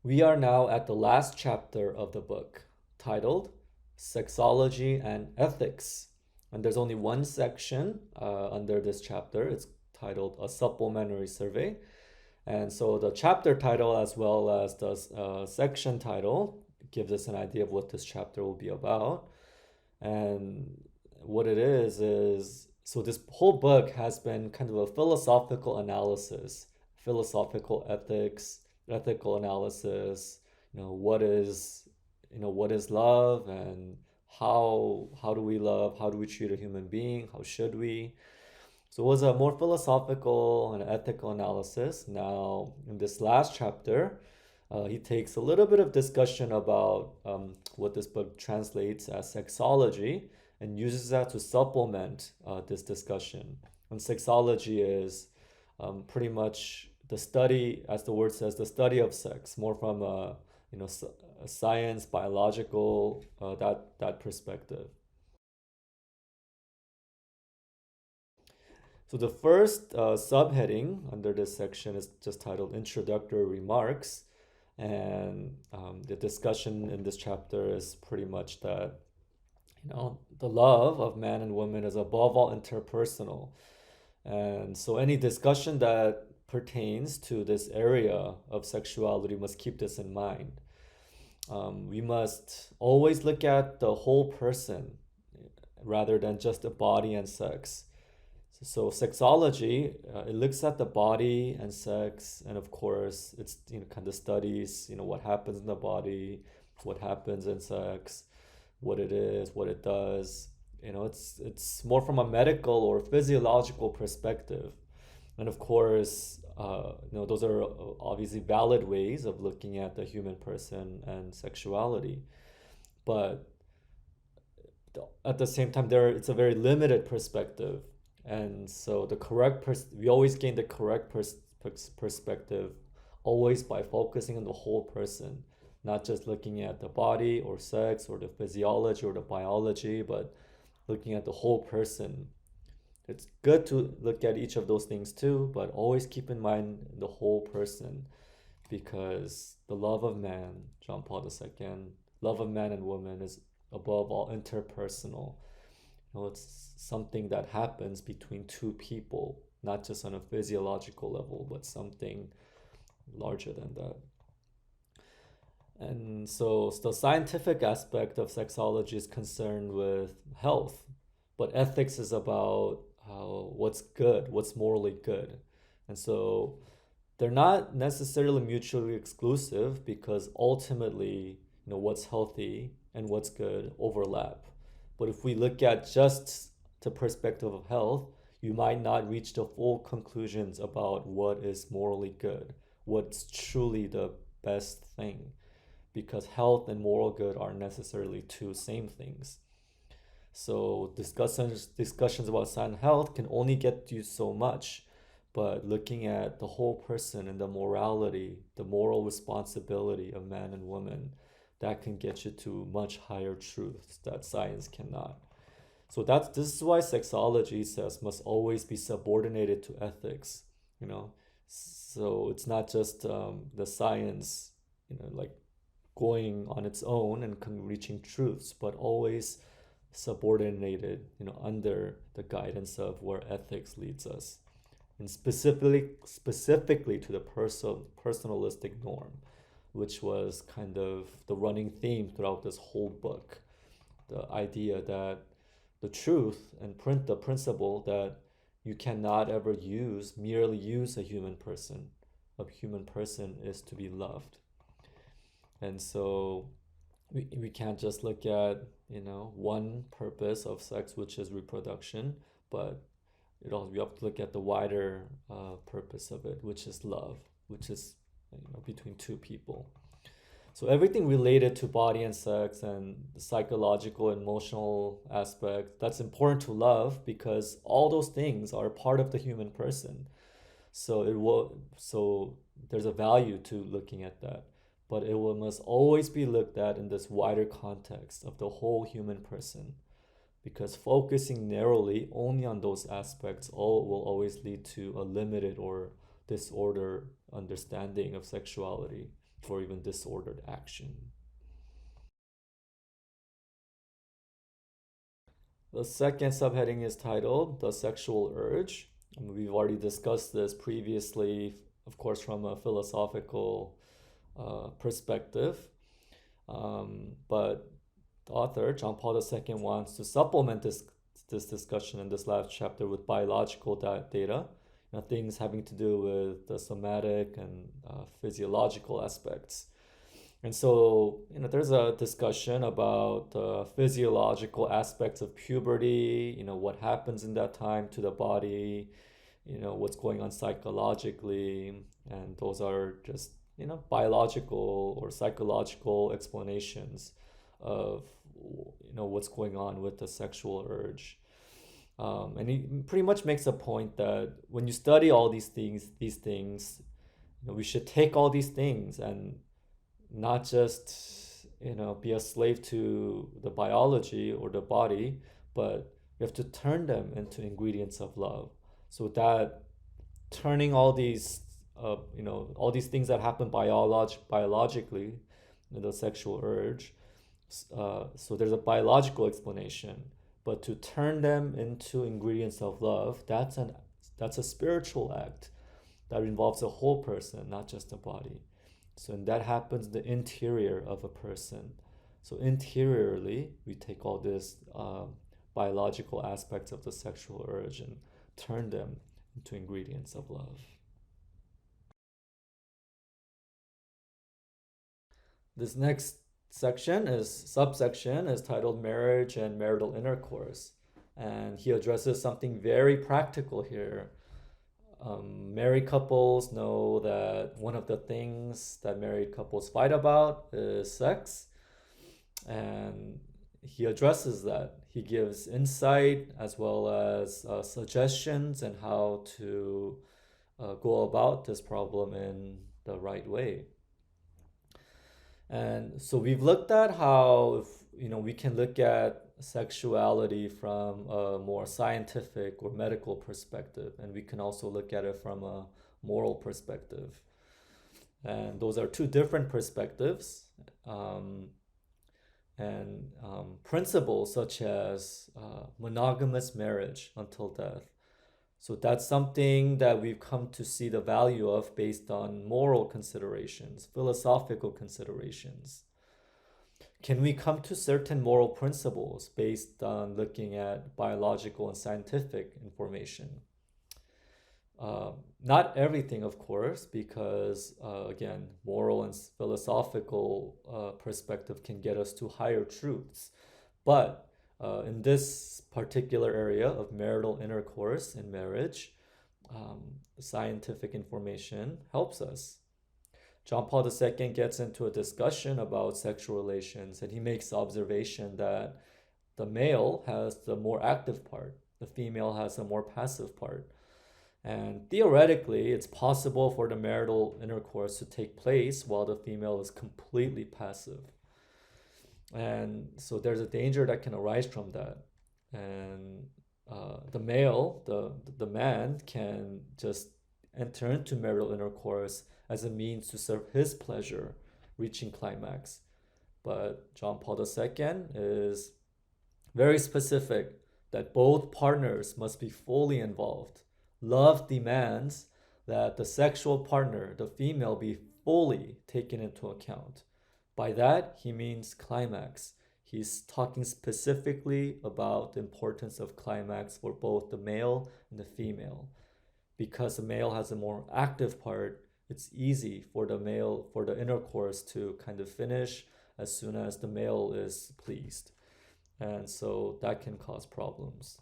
We are now at the last chapter of the book, titled Sexology and Ethics. And there's only one section under this chapter. It's titled A Supplementary Survey. And so the chapter title, as well as the section title, gives us an idea of what this chapter will be about. And what it is so this whole book has been kind of a philosophical analysis, philosophical ethics, ethical analysis. What is love, and how do we love? How do we treat a human being? How should we? So it was a more philosophical and ethical analysis. Now, in this last chapter, he takes a little bit of discussion about what this book translates as sexology and uses that to supplement this discussion. And sexology is pretty much the study, as the word says, the study of sex, more from a science, biological, that perspective. So the first subheading under this section is just titled Introductory Remarks. And the discussion in this chapter is pretty much that, the love of man and woman is above all interpersonal. And so any discussion that pertains to this area of sexuality must keep this in mind. We must always look at the whole person rather than just the body and sex. So sexology, it looks at the body and sex, and of course, it's kind of studies what happens in the body, what happens in sex, what it is, what it does. It's more from a medical or physiological perspective, and of course, those are obviously valid ways of looking at the human person and sexuality, but at the same time, it's a very limited perspective. And so we always gain the correct perspective always by focusing on the whole person, not just looking at the body or sex or the physiology or the biology, but looking at the whole person. It's good to look at each of those things too, but always keep in mind the whole person, because the love of man, John Paul II, love of man and woman is above all interpersonal. It's something that happens between two people, not just on a physiological level, but something larger than that. And so the scientific aspect of sexology is concerned with health, but ethics is about what's good, what's morally good. And so they're not necessarily mutually exclusive, because ultimately, what's healthy and what's good overlap. But if we look at just the perspective of health, you might not reach the full conclusions about what is morally good, what's truly the best thing, because health and moral good aren't necessarily two same things. So discussions about science and health can only get you so much, but looking at the whole person and the morality, the moral responsibility of man and woman, that can get you to much higher truths that science cannot. So this is why sexology says must always be subordinated to ethics. So it's not just the science, like going on its own and reaching truths, but always subordinated, under the guidance of where ethics leads us, and specifically to the personalistic norm, which was kind of the running theme throughout this whole book. The idea that the truth and the principle that you cannot ever merely use a human person. A human person is to be loved. And so we can't just look at, one purpose of sex, which is reproduction, but we have to look at the wider purpose of it, which is love, which is between two people. So everything related to body and sex and the psychological, emotional aspect, that's important to love, because all those things are part of the human person. So there's a value to looking at that, but must always be looked at in this wider context of the whole human person, because focusing narrowly only on those aspects will always lead to a limited or disorder understanding of sexuality. or even disordered action. The second subheading is titled The Sexual Urge. We've already discussed this previously, of course, from a philosophical perspective. But the author, John Paul II, wants to supplement this discussion in this last chapter with biological data, things having to do with the somatic and physiological aspects. And so, there's a discussion about the physiological aspects of puberty, what happens in that time to the body, what's going on psychologically. And those are just, biological or psychological explanations of, what's going on with the sexual urge. And he pretty much makes a point that when you study all these things, we should take all these things and not just be a slave to the biology or the body, but we have to turn them into ingredients of love. So that turning all these things that happen biologically, the sexual urge, so there's a biological explanation, but to turn them into ingredients of love, that's a spiritual act that involves a whole person, not just the body. So and that happens in the interior of a person. So interiorly, we take all these biological aspects of the sexual urge and turn them into ingredients of love. This next subsection is titled Marriage and Marital Intercourse. And he addresses something very practical here. Married couples know that one of the things that married couples fight about is sex, and he addresses that. He gives insight as well as suggestions and how to go about this problem in the right way. And so we've looked at how if, we can look at sexuality from a more scientific or medical perspective, and we can also look at it from a moral perspective. And those are two different perspectives. And principles such as monogamous marriage until death. So that's something that we've come to see the value of based on moral considerations, philosophical considerations. Can we come to certain moral principles based on looking at biological and scientific information? Not everything, of course, because again, moral and philosophical perspective can get us to higher truths. But in this particular area of marital intercourse and marriage, scientific information helps us. John Paul II gets into a discussion about sexual relations, and he makes the observation that the male has the more active part, the female has a more passive part. And theoretically, it's possible for the marital intercourse to take place while the female is completely passive. And so there's a danger that can arise from that. And the male, the man, can just enter into marital intercourse as a means to serve his pleasure, reaching climax. But John Paul II is very specific that both partners must be fully involved. Love demands that the sexual partner, the female, be fully taken into account. By that, he means climax. He's talking specifically about the importance of climax for both the male and the female. Because the male has a more active part, it's easy for the intercourse to kind of finish as soon as the male is pleased. And so that can cause problems.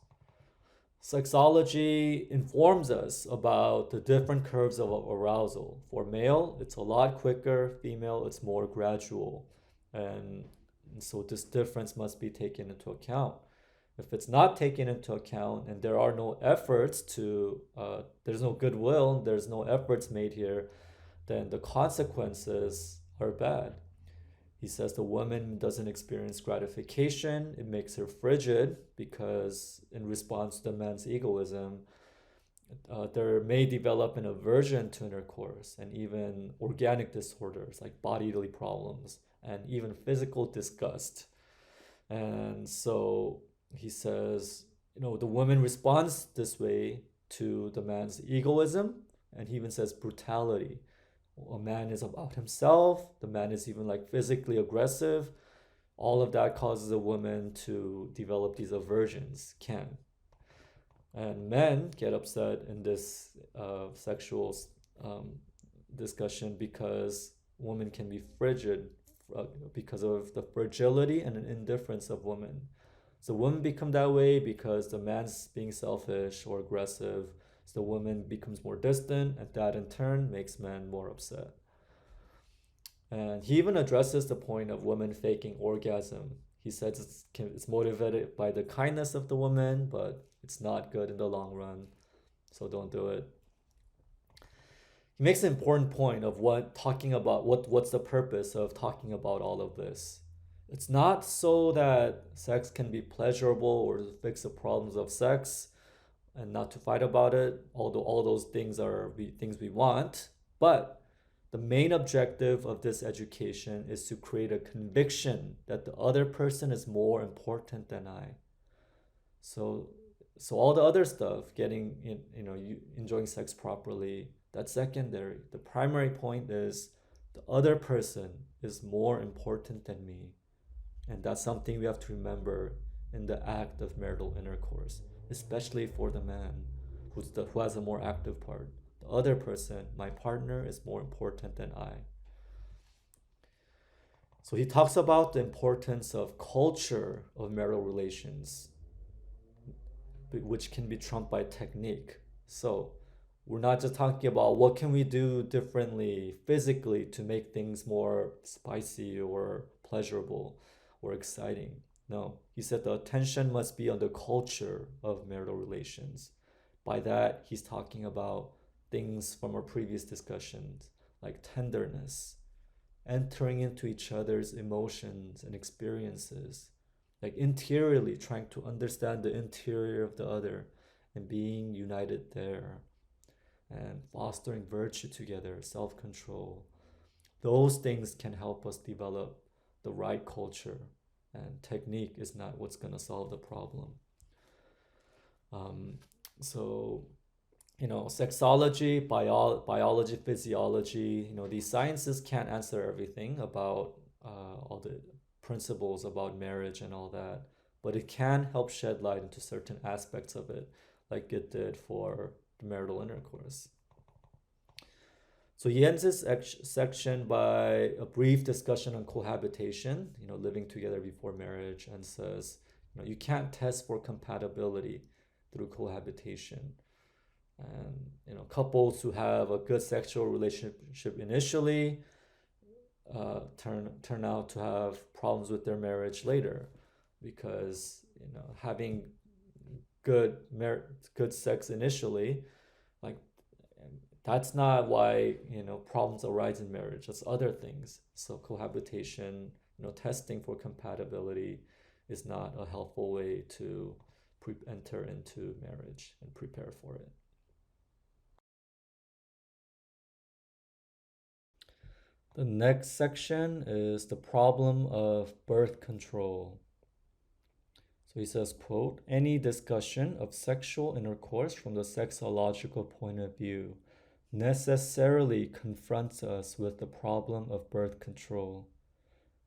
Sexology informs us about the different curves of arousal. For male, it's a lot quicker. Female, it's more gradual. And so this difference must be taken into account. If it's not taken into account and there are no efforts there's no goodwill, there's no efforts made here, then the consequences are bad. He says the woman doesn't experience gratification. It makes her frigid because, in response to the man's egoism, there may develop an aversion to intercourse and even organic disorders like bodily problems and even physical disgust. And so he says, the woman responds this way to the man's egoism, and he even says brutality. A man is about himself, the man is even like physically aggressive. All of that causes a woman to develop these aversions, can. And men get upset in this sexual um, discussion because women can be frigid because of the fragility and indifference of women. So women become that way because the man's being selfish or aggressive. So the woman becomes more distant, and that in turn makes men more upset. And he even addresses the point of women faking orgasm. He says it's motivated by the kindness of the woman, but it's not good in the long run, so don't do it. He makes an important point of what's the purpose of talking about all of this. It's not so that sex can be pleasurable or to fix the problems of sex and not to fight about it, although all those things are things we want, but the main objective of this education is to create a conviction that the other person is more important than I. So, so all the other stuff, you enjoying sex properly, that's secondary. The primary point is the other person is more important than me, and that's something we have to remember in the act of marital intercourse, especially for the man who has a more active part. The other person, my partner, is more important than I. So he talks about the importance of culture of marital relations, which can be trumped by technique. So we're not just talking about what can we do differently physically to make things more spicy or pleasurable or exciting. No, he said the attention must be on the culture of marital relations. By that, he's talking about things from our previous discussions, like tenderness, entering into each other's emotions and experiences, like interiorly trying to understand the interior of the other and being united there, and fostering virtue together, self control. Those things can help us develop the right culture, and technique is not what's going to solve the problem. Um, so, sexology, biology, physiology, these sciences can't answer everything about all the principles about marriage and all that, but it can help shed light into certain aspects of it, like it did for the marital intercourse. So he ends this section by a brief discussion on cohabitation, living together before marriage, and says, you can't test for compatibility through cohabitation. And couples who have a good sexual relationship initially turn out to have problems with their marriage later, because having good sex initially, like, that's not why problems arise in marriage. That's other things. So cohabitation, testing for compatibility is not a helpful way to enter into marriage and prepare for it. The next section is the problem of birth control. So he says, quote, any discussion of sexual intercourse from the sexological point of view necessarily confronts us with the problem of birth control.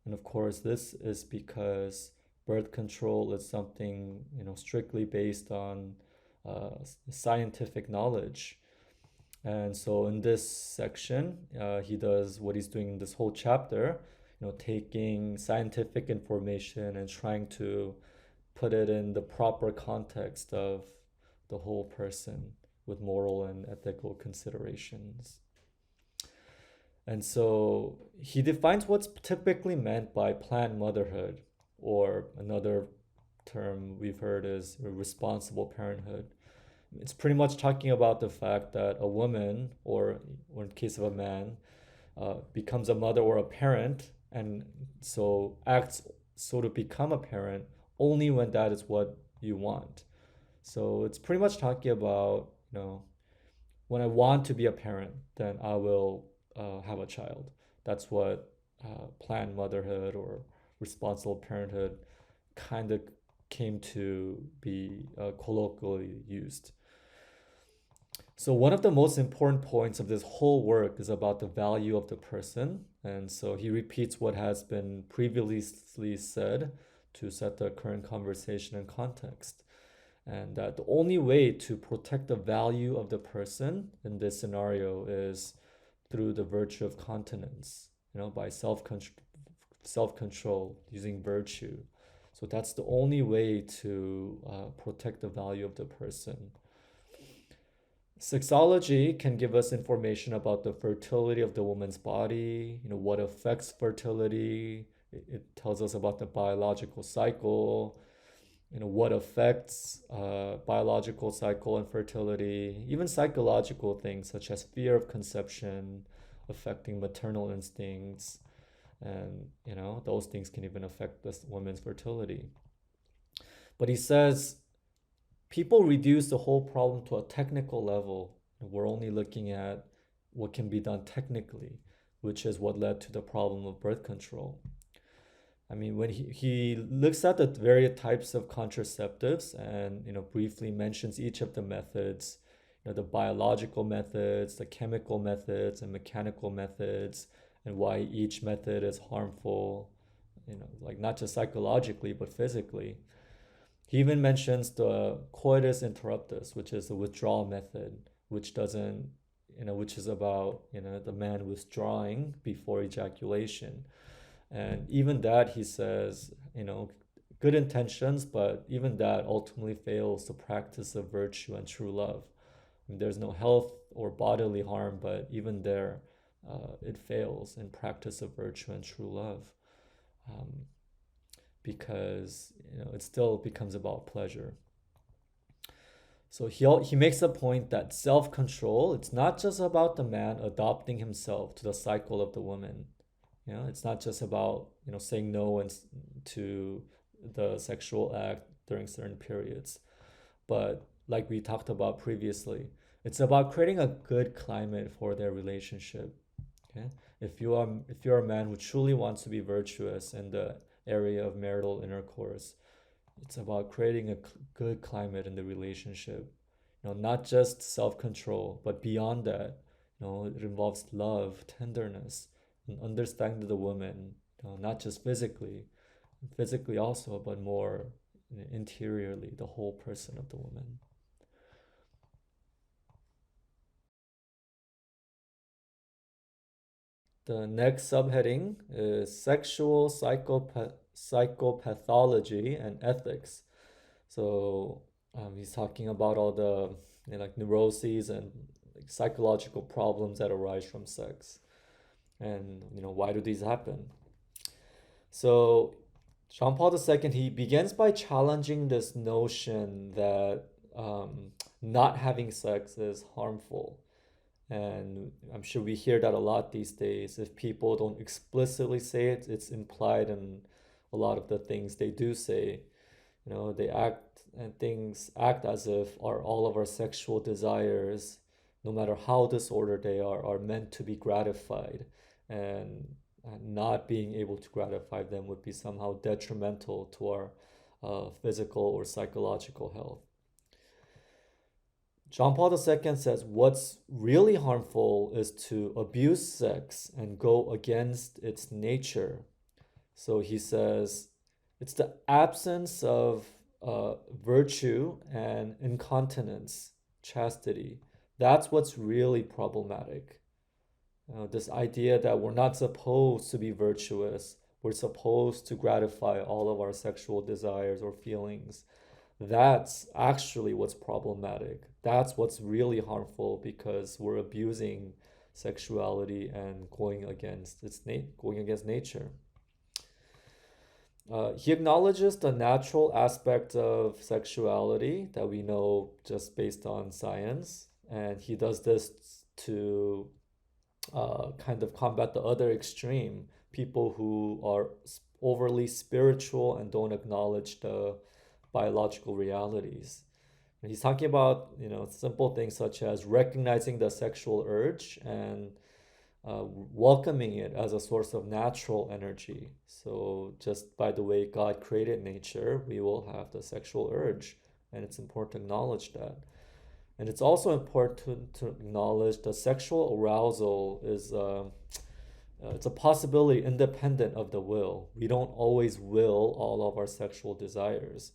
And of course, this is because birth control is something, strictly based on scientific knowledge. And so in this section, he does what he's doing in this whole chapter, taking scientific information and trying to put it in the proper context of the whole person with moral and ethical considerations. And so he defines what's typically meant by planned motherhood, or another term we've heard is responsible parenthood. It's pretty much talking about the fact that a woman, or in case of a man, becomes a mother or a parent, and so acts so to become a parent only when that is what you want. So it's pretty much talking about when I want to be a parent, then I will have a child. That's what planned motherhood or responsible parenthood kind of came to be colloquially used. So, one of the most important points of this whole work is about the value of the person. And so he repeats what has been previously said to set the current conversation in context. And that the only way to protect the value of the person in this scenario is through the virtue of continence, by self control, using virtue. So that's the only way to protect the value of the person. Sexology can give us information about the fertility of the woman's body, what affects fertility. It tells us about the biological cycle, what affects biological cycle and fertility, even psychological things such as fear of conception affecting maternal instincts, and those things can even affect this woman's fertility. But he says people reduce the whole problem to a technical level. We're only looking at what can be done technically, which is what led to the problem of birth control. I mean, when he looks at the various types of contraceptives and briefly mentions each of the methods, the biological methods, the chemical methods, and mechanical methods, and why each method is harmful, like not just psychologically but physically. He even mentions the coitus interruptus, which is the withdrawal method, which doesn't, which is about, the man withdrawing before ejaculation. And even that, he says, good intentions, but even that ultimately fails the practice of virtue and true love. I mean, there's no health or bodily harm, but even there, it fails in practice of virtue and true love. Because it still becomes about pleasure. So he makes a point that self-control, it's not just about the man adopting himself to the cycle of the woman. It's not just about saying no and to the sexual act during certain periods, but like we talked about previously, it's about creating a good climate for their relationship. Okay, if you're a man who truly wants to be virtuous in the area of marital intercourse, it's about creating a good climate in the relationship. Not just self-control, but beyond that, it involves love, tenderness, and understanding the woman, not just physically also, but more interiorly, the whole person of the woman. The next subheading is sexual psychopathology and ethics. So he's talking about all the like neuroses and like psychological problems that arise from sex, and why do these happen? So Jean Paul II, he begins by challenging this notion that not having sex is harmful. And I'm sure we hear that a lot these days. If people don't explicitly say it, it's implied in a lot of the things they do say. They act and things act as if all of our sexual desires, no matter how disordered they are meant to be gratified. And not being able to gratify them would be somehow detrimental to our physical or psychological health. John Paul II says what's really harmful is to abuse sex and go against its nature. So he says it's the absence of virtue and incontinence, chastity. That's what's really problematic. This idea that we're not supposed to be virtuous, we're supposed to gratify all of our sexual desires or feelings. That's actually what's problematic. That's what's really harmful because we're abusing sexuality and going against nature. He acknowledges the natural aspect of sexuality that we know just based on science, and he does this to kind of combat the other extreme, people who are overly spiritual and don't acknowledge the biological realities. And he's talking about, simple things such as recognizing the sexual urge and welcoming it as a source of natural energy. So, just by the way God created nature, we will have the sexual urge, and it's important to acknowledge that. And it's also important to acknowledge that sexual arousal is it's a possibility independent of the will. We don't always will all of our sexual desires.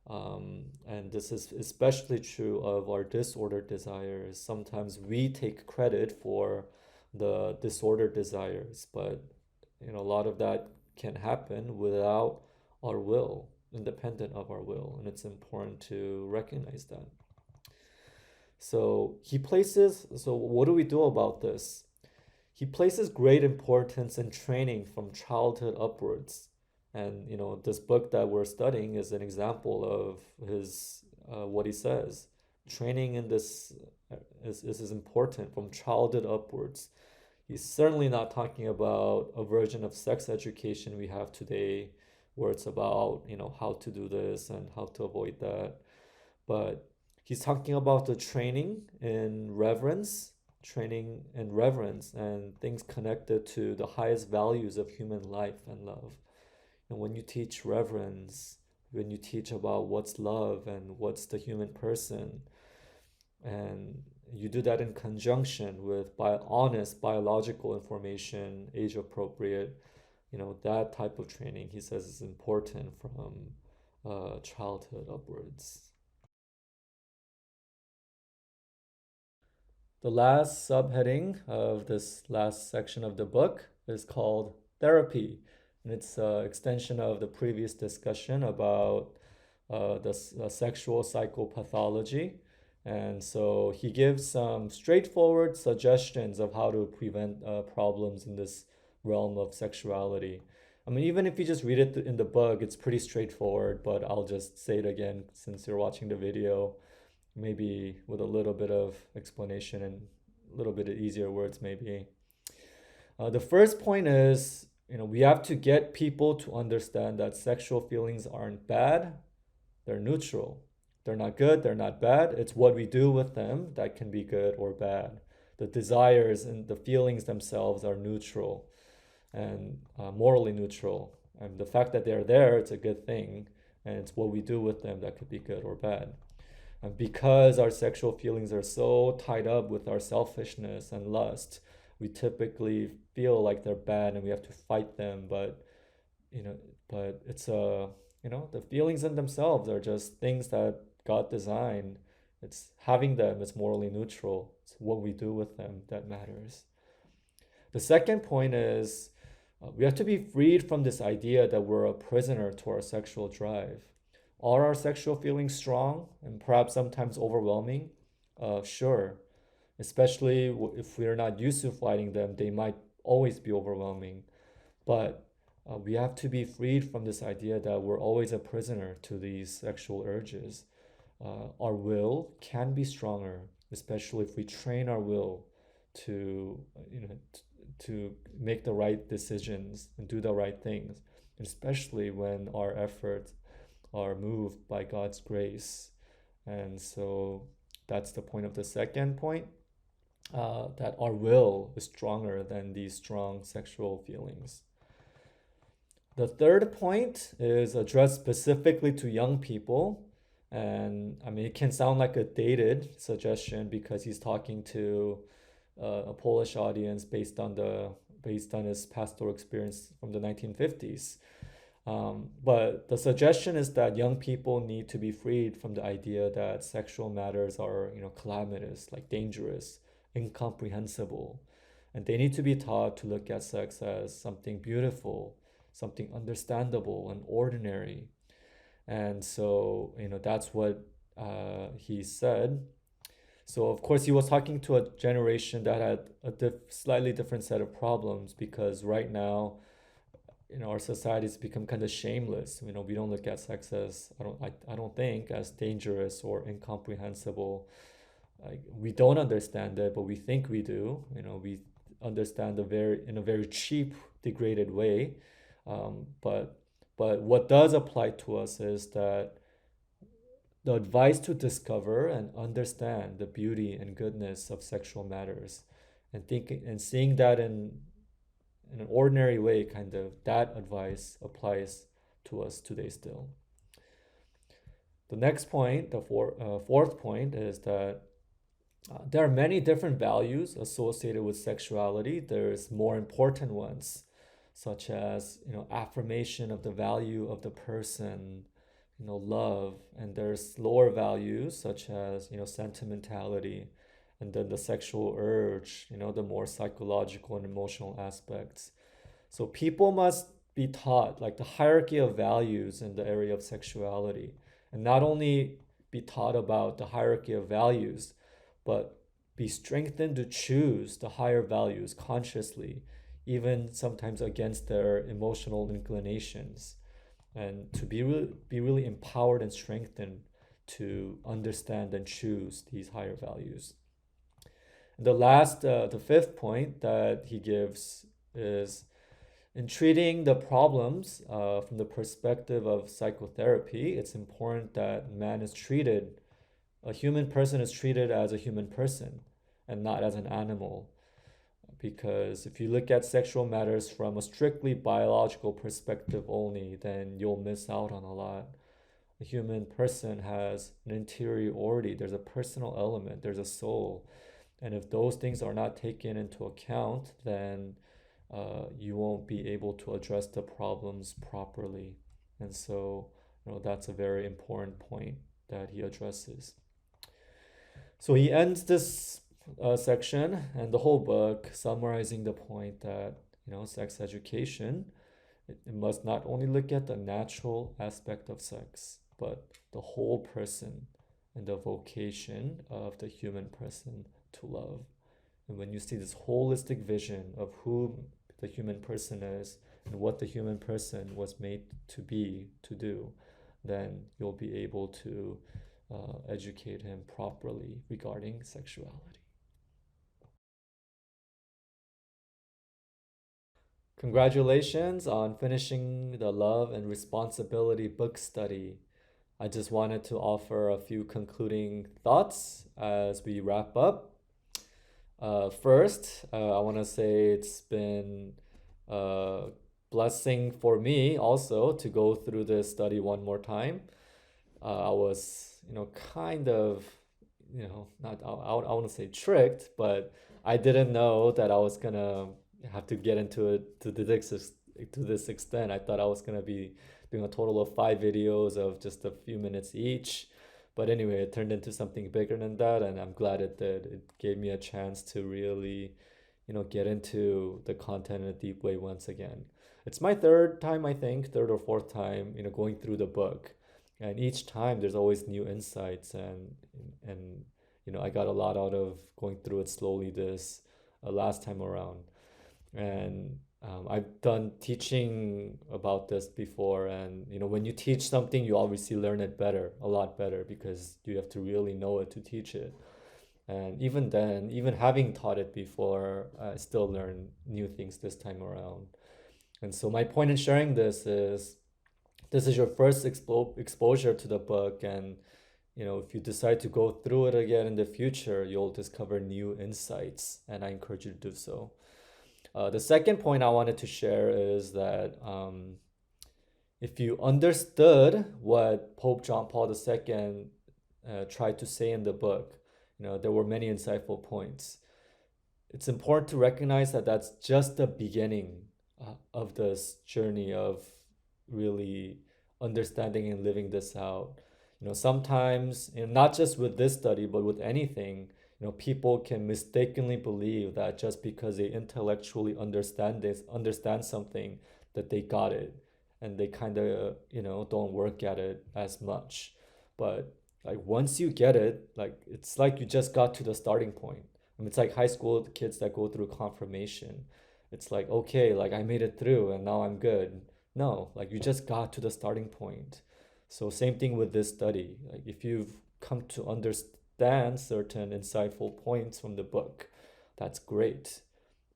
And this is especially true of our disordered desires. Sometimes we take credit for the disordered desires, but a lot of that can happen without our will, independent of our will, and it's important to recognize that. So what do we do about this? He places great importance in training from childhood upwards. And this book that we're studying is an example of his what he says. Training in this is important from childhood upwards. He's certainly not talking about a version of sex education we have today, where it's about how to do this and how to avoid that. But he's talking about the training in reverence and things connected to the highest values of human life and love. And when you teach reverence, when you teach about what's love and what's the human person, and you do that in conjunction with honest biological information, age appropriate, that type of training, he says, is important from childhood upwards. The last subheading of this last section of the book is called therapy, and it's an extension of the previous discussion about the sexual psychopathology. And so he gives some straightforward suggestions of how to prevent problems in this realm of sexuality. I mean, even if you just read it in the book, it's pretty straightforward, but I'll just say it again since you're watching the video, maybe with a little bit of explanation and a little bit of easier words, maybe. The first point is, we have to get people to understand that sexual feelings aren't bad, they're neutral. They're not good, they're not bad. It's what we do with them that can be good or bad. The desires and the feelings themselves are neutral and morally neutral. And the fact that they're there, it's a good thing. And it's what we do with them that could be good or bad. And because our sexual feelings are so tied up with our selfishness and lust, we typically feel like they're bad and we have to fight them. You know, but it's the feelings in themselves are just things that God designed. It's having them is morally neutral. It's what we do with them that matters. The second point is we have to be freed from this idea that we're a prisoner to our sexual drive. Are our sexual feelings strong and perhaps sometimes overwhelming? Sure. Especially if we're not used to fighting them, they might always be overwhelming. But we have to be freed from this idea that we're always a prisoner to these sexual urges. Our will can be stronger, especially if we train our will to, to make the right decisions and do the right things, especially when our efforts are moved by God's grace. And so that's the point of the second point, that our will is stronger than these strong sexual feelings. The third point is addressed specifically to young people. And I mean, it can sound like a dated suggestion because he's talking to a Polish audience based on his pastoral experience from the 1950s. But the suggestion is that young people need to be freed from the idea that sexual matters are, calamitous, like dangerous, incomprehensible, and they need to be taught to look at sex as something beautiful, something understandable and ordinary. And so, that's what he said. So, of course, he was talking to a generation that had a slightly different set of problems because right now, our society's become kind of shameless. We don't look at sex as, I don't think, as dangerous or incomprehensible. Like, we don't understand it, but we think we do. We understand in a very cheap, degraded way. But what does apply to us is that the advice to discover and understand the beauty and goodness of sexual matters, and thinking and seeing that in an ordinary way, kind of that advice applies to us today still. The next point, the fourth point, is that there are many different values associated with sexuality. There's more important ones, such as affirmation of the value of the person, love, and there's lower values such as sentimentality, and then the sexual urge, the more psychological and emotional aspects. So people must be taught like the hierarchy of values in the area of sexuality, and not only be taught about the hierarchy of values, but be strengthened to choose the higher values consciously, even sometimes against their emotional inclinations, and to be really empowered and strengthened to understand and choose these higher values. And the fifth point that he gives is in treating the problems from the perspective of psychotherapy, it's important that a human person is treated as a human person and not as an animal. Because if you look at sexual matters from a strictly biological perspective only, then you'll miss out on a lot. A human person has an interiority, there's a personal element, there's a soul. And if those things are not taken into account, then you won't be able to address the problems properly. And so, that's a very important point that he addresses. So he ends this section and the whole book summarizing the point that, sex education, it must not only look at the natural aspect of sex, but the whole person and the vocation of the human person to love. And when you see this holistic vision of who the human person is and what the human person was made to be, to do, then you'll be able to educate him properly regarding sexuality. Congratulations on finishing the Love and Responsibility book study. I just wanted to offer a few concluding thoughts as we wrap up. First, I want to say it's been a blessing for me also to go through this study one more time. I was, kind of, not, I want to say tricked, but I didn't know that I was gonna have to get into it to this extent. I thought I was gonna be doing a total of 5 videos of just a few minutes each. But anyway, it turned into something bigger than that, and I'm glad it did. It gave me a chance to really, get into the content in a deep way once again. It's my third time, I think, third or fourth time, going through the book. And each time there's always new insights and I got a lot out of going through it slowly this last time around. And I've done teaching about this before, and when you teach something, you obviously learn it better, a lot better, because you have to really know it to teach it. And even then, even having taught it before, I still learn new things this time around. And so my point in sharing this is your first exposure to the book, and if you decide to go through it again in the future, you'll discover new insights, and I encourage you to do so. The second point I wanted to share is that if you understood what Pope John Paul II tried to say in the book, there were many insightful points. It's important to recognize that that's just the beginning of this journey of really understanding and living this out. Sometimes, not just with this study, but with anything, people can mistakenly believe that just because they intellectually understand something, that they got it, and they kind of, don't work at it as much. But like once you get it, like it's like you just got to the starting point. I mean, it's like high school kids that go through confirmation. It's like, okay, like I made it through and now I'm good. No, like you just got to the starting point. So same thing with this study. Like if you've come to understand certain insightful points from the book, that's great.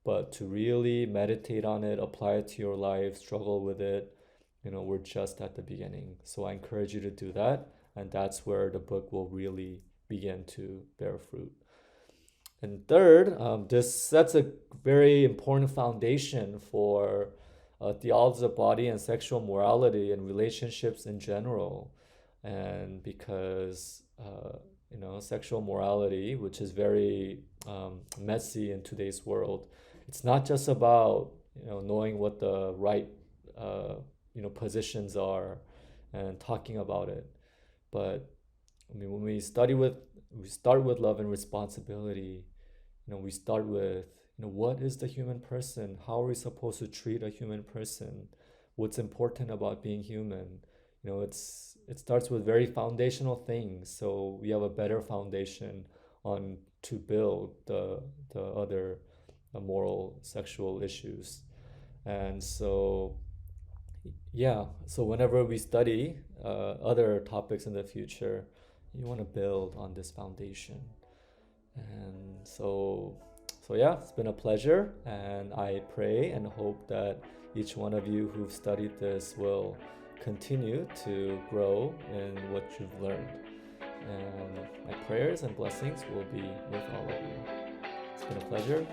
But to really meditate on it, apply it to your life, struggle with it, we're just at the beginning. So I encourage you to do that. And that's where the book will really begin to bear fruit. And third, this sets a very important foundation for theology of the body and sexual morality and relationships in general. And because, sexual morality, which is very messy in today's world, it's not just about, knowing what the right, positions are and talking about it. But I mean, when we start with love and responsibility. We start with, what is the human person? How are we supposed to treat a human person? What's important about being human? It starts with very foundational things. So we have a better foundation on to build the other moral sexual issues. And so yeah, so whenever we study other topics in the future, you want to build on this foundation. And so yeah, it's been a pleasure, and I pray and hope that each one of you who've studied this will continue to grow in what you've learned. And my prayers and blessings will be with all of you. It's been a pleasure.